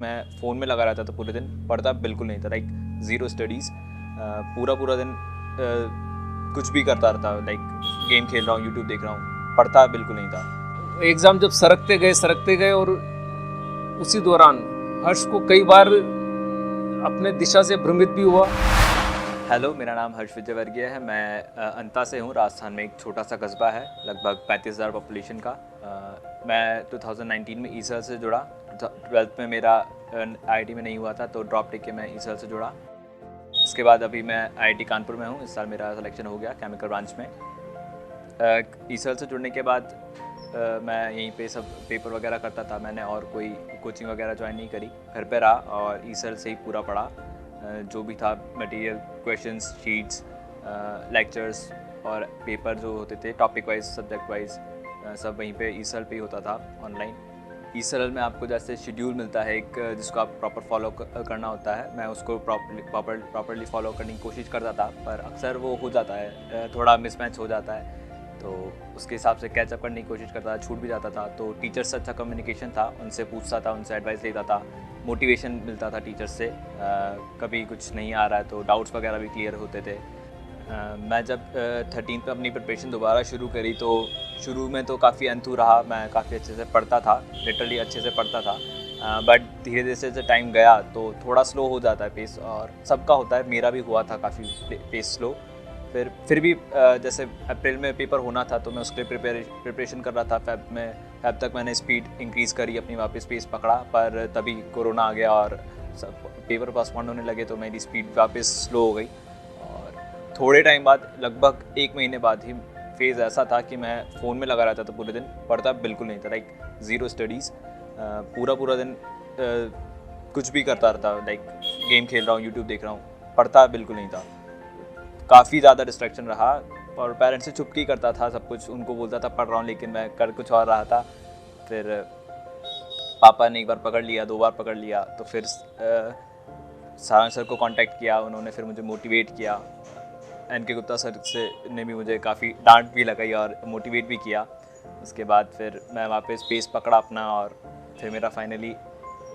मैं फ़ोन में लगा रहता था पूरे दिन, पढ़ता बिल्कुल नहीं था। Like zero studies. पूरा दिन कुछ भी करता रहता, लाइक गेम खेल रहा हूँ, यूट्यूब देख रहा हूँ, पढ़ता बिल्कुल नहीं था। एग्ज़ाम जब सरकते गए और उसी दौरान हर्ष को कई बार अपने दिशा से भ्रमित भी हुआ। हेलो, मेरा नाम हर्ष विजयवर्गीय है। मैं अंता से हूँ। राजस्थान में एक छोटा सा कस्बा है, लगभग 35,000 पॉपुलेशन का। मैं 2019 में ईसर्ल से जुड़ा। 12th में मेरा आईआईटी में नहीं हुआ था, तो ड्रॉप टेक के मैं ईसर्ल से जुड़ा। इसके बाद अभी मैं आईआईटी कानपुर में हूँ। इस साल मेरा सिलेक्शन हो गया केमिकल ब्रांच में। ईसर्ल से जुड़ने के बाद मैं यहीं पे सब पेपर वगैरह करता था। मैंने और कोई कोचिंग वगैरह ज्वाइन नहीं करी, घर पे रहा और ईसर्ल से ही पूरा पढ़ा। जो भी था मटेरियल, क्वेश्चंस, शीट्स, लेक्चर्स और पेपर जो होते थे टॉपिक वाइज, सब्जेक्ट वाइज, सब वहीं पे ईसर्ल पे ही होता था ऑनलाइन। ईसर्ल में आपको जैसे शेड्यूल मिलता है एक, जिसको आप प्रॉपर फॉलो करना होता है। मैं उसको प्रॉपरली फॉलो करने की कोशिश करता था, पर अक्सर वो हो जाता है, थोड़ा मिसमैच हो जाता है, तो उसके हिसाब से कैचअप करने की कोशिश करता था, छूट भी जाता था। तो टीचर्स से अच्छा कम्युनिकेशन था, उनसे पूछता था, उनसे एडवाइस लेता था, मोटिवेशन मिलता था टीचर्स से। कभी कुछ नहीं आ रहा है तो डाउट्स वगैरह भी क्लियर होते थे। मैं जब 13 पे अपनी प्रिपरेशन दोबारा शुरू करी, तो शुरू में तो काफ़ी अंथू रहा। मैं काफ़ी अच्छे से पढ़ता था, लिटरली अच्छे से पढ़ता था, बट धीरे धीरे से टाइम गया तो थोड़ा स्लो हो जाता है पेस, और सबका होता है, मेरा भी हुआ था काफ़ी पेस स्लो। फिर भी जैसे अप्रैल में पेपर होना था, तो मैं उसके लिए प्रिपरेशन कर रहा था। फेब तक मैंने स्पीड इंक्रीज़ करी, अपनी वापस पेस पकड़ा, पर तभी कोरोना आ गया और सब पेपर पोस्टपोन होने लगे, तो मेरी स्पीड वापस स्लो हो गई। और थोड़े टाइम बाद, लगभग 1 महीने बाद ही फेज़ ऐसा था कि मैं फ़ोन में लगा रहता था पूरे दिन, पढ़ता बिल्कुल नहीं था। Like zero studies. पूरा दिन कुछ भी करता रहता, लाइक गेम खेल रहा हूँ, यूट्यूब देख रहा हूँ, पढ़ता बिल्कुल नहीं था। काफ़ी ज़्यादा डिस्ट्रैक्शन रहा और पेरेंट्स से चुप ही करता था सब कुछ। उनको बोलता था पढ़ रहा हूँ, लेकिन मैं कर कुछ और रहा था। फिर पापा ने एक बार पकड़ लिया, 2 बार पकड़ लिया, तो फिर सारंग सर को कांटेक्ट किया। उन्होंने फिर मुझे मोटिवेट किया। एनके गुप्ता सर से ने भी मुझे काफ़ी डांट भी लगाई और मोटिवेट भी किया। उसके बाद फिर मैं वापस पेस पकड़ा अपना, और फिर मेरा फाइनली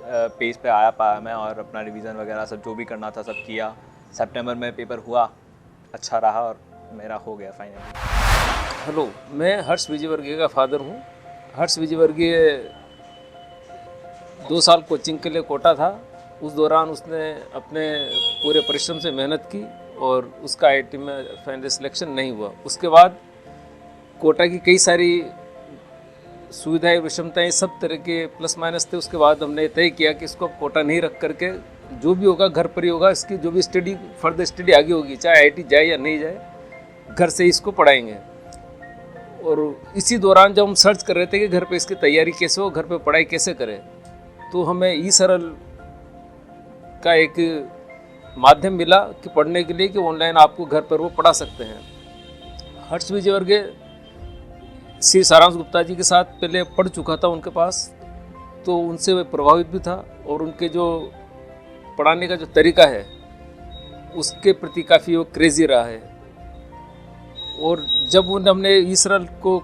पेस पे आया पाया मैं, और अपना रिवीजन वगैरह सब जो भी करना था सब किया। सितंबर में पेपर हुआ, अच्छा रहा और मेरा हो गया फाइनली। हेलो, मैं हर्ष विजयवर्गीय का फादर हूँ। हर्ष विजयवर्गीय 2 साल कोचिंग के लिए कोटा था। उस दौरान उसने अपने पूरे परिश्रम से मेहनत की और उसका आईआईटी में फाइनल सिलेक्शन नहीं हुआ। उसके बाद कोटा की कई सारी सुविधाएं, विषमताएं, सब तरह के प्लस माइनस थे। उसके बाद हमने तय किया कि इसको कोटा नहीं रख करके जो भी होगा घर पर ही होगा। इसकी जो भी स्टडी, फर्दर स्टडी आगे होगी, चाहे आईआईटी जाए या नहीं जाए, घर से ही इसको पढ़ाएंगे। और इसी दौरान जब हम सर्च कर रहे थे कि घर पे इसकी तैयारी कैसे हो, घर पे पढ़ाई कैसे करें, तो हमें ईसर्ल का एक माध्यम मिला कि पढ़ने के लिए, कि ऑनलाइन आपको घर पर वो पढ़ा सकते हैं। हर्ष विजयवर्गीय श्री सारांश गुप्ता जी के साथ पहले पढ़ चुका था उनके पास, तो उनसे मैं प्रभावित भी था और उनके जो पढ़ाने का जो तरीका है उसके प्रति काफ़ी वो क्रेजी रहा है। और जब हमने ईसर्ल को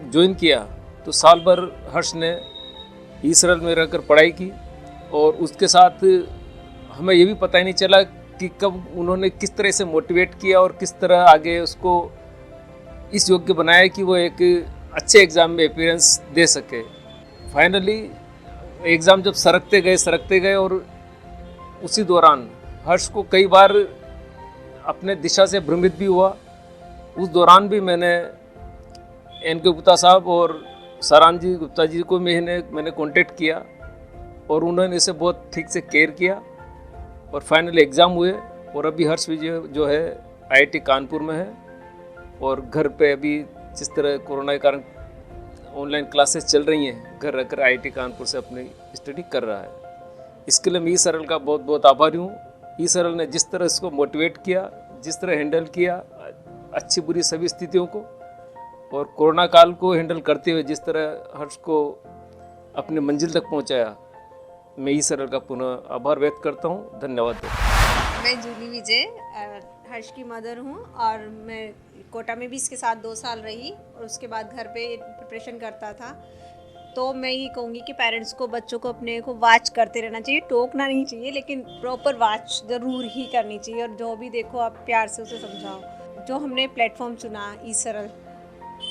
ज्वाइन किया, तो साल भर हर्ष ने ईसर्ल में रहकर पढ़ाई की, और उसके साथ हमें ये भी पता ही नहीं चला कि कब उन्होंने किस तरह से मोटिवेट किया और किस तरह आगे उसको इस योग्य बनाया कि वो एक अच्छे एग्ज़ाम में अपीयरेंस दे सके। फाइनली एग्ज़ाम जब सरकते गए और उसी दौरान हर्ष को कई बार अपने दिशा से भ्रमित भी हुआ। उस दौरान भी मैंने एनके गुप्ता साहब और सारांश जी गुप्ता जी को मैंने कांटेक्ट किया, और उन्होंने इसे बहुत ठीक से केयर किया, और फाइनली एग्ज़ाम हुए। और अभी हर्ष विजय जो है आईआईटी कानपुर में है, और घर पे अभी जिस तरह कोरोना के कारण ऑनलाइन क्लासेस चल रही हैं, घर रहकर आईआईटी कानपुर से अपनी स्टडी कर रहा है। इसके लिए मैं ईसर्ल का बहुत बहुत आभारी हूँ। ईसर्ल ने जिस तरह इसको मोटिवेट किया, जिस तरह हैंडल किया अच्छी बुरी सभी स्थितियों को, और कोरोना काल को हैंडल करते हुए जिस तरह हर्ष को अपने मंजिल तक पहुँचाया, मैं ईसर्ल का पुनः आभार व्यक्त करता हूँ। धन्यवाद। मैं जूली विजय हर्ष की मदर हूँ, और मैं कोटा में भी इसके साथ 2 साल रही, और उसके बाद घर पे प्रिपरेशन करता था। तो मैं ये कहूँगी कि पेरेंट्स को बच्चों को अपने को वॉच करते रहना चाहिए, टोकना नहीं चाहिए, लेकिन प्रॉपर वॉच ज़रूर ही करनी चाहिए। और जो भी देखो आप प्यार से उसे समझाओ। जो हमने प्लेटफॉर्म चुना ई-सरल,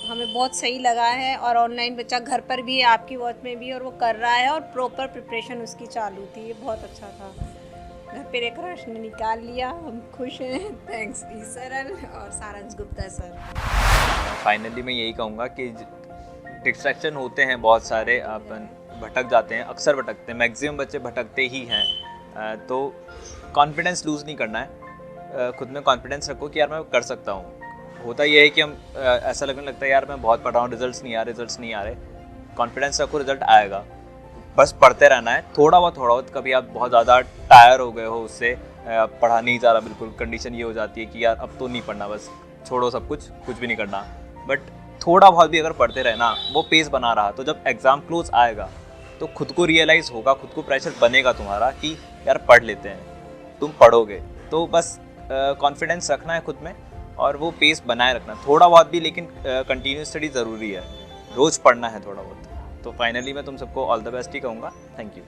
हमें बहुत सही लगा है। और ऑनलाइन बच्चा घर पर भी है, आपकी वॉच में भी, और वो कर रहा है और प्रॉपर प्रिपरेशन उसकी चालू थी। ये बहुत अच्छा था। घर पे रहकर ने निकाल लिया, हम खुश हैं। थैंक्स ई-सरल और सारंश गुप्ता सर। फाइनली मैं यही कहूँगा कि डिस्ट्रैक्शन होते हैं बहुत सारे, अपन भटक जाते हैं, अक्सर भटकते हैं, मैक्सिमम बच्चे भटकते ही हैं। तो कॉन्फिडेंस लूज़ नहीं करना है, खुद में कॉन्फिडेंस रखो कि यार मैं कर सकता हूँ। होता ये है कि हम ऐसा लगने लगता है यार मैं बहुत पढ़ रहा हूँ, रिजल्ट्स नहीं आ रहे। कॉन्फिडेंस रखो, रिजल्ट आएगा, बस पढ़ते रहना है थोड़ा बहुत। कभी आप बहुत ज़्यादा टायर हो गए हो उससे, पढ़ा नहीं जा रहा बिल्कुल, कंडीशन ये हो जाती है कि यार अब तो नहीं पढ़ना, बस छोड़ो सब कुछ भी नहीं करना। बट थोड़ा बहुत भी अगर पढ़ते रहना, वो पेस बना रहा, तो जब एग्ज़ाम क्लोज आएगा तो खुद को रियलाइज़ होगा, खुद को प्रेशर बनेगा तुम्हारा कि यार पढ़ लेते हैं, तुम पढ़ोगे। तो बस कॉन्फिडेंस रखना है खुद में और वो पेस बनाए रखना थोड़ा बहुत भी, लेकिन कंटिन्यू स्टडी ज़रूरी है, रोज़ पढ़ना है थोड़ा बहुत। तो फाइनली मैं तुम सबको ऑल द बेस्ट ही कहूँगा। Thank you.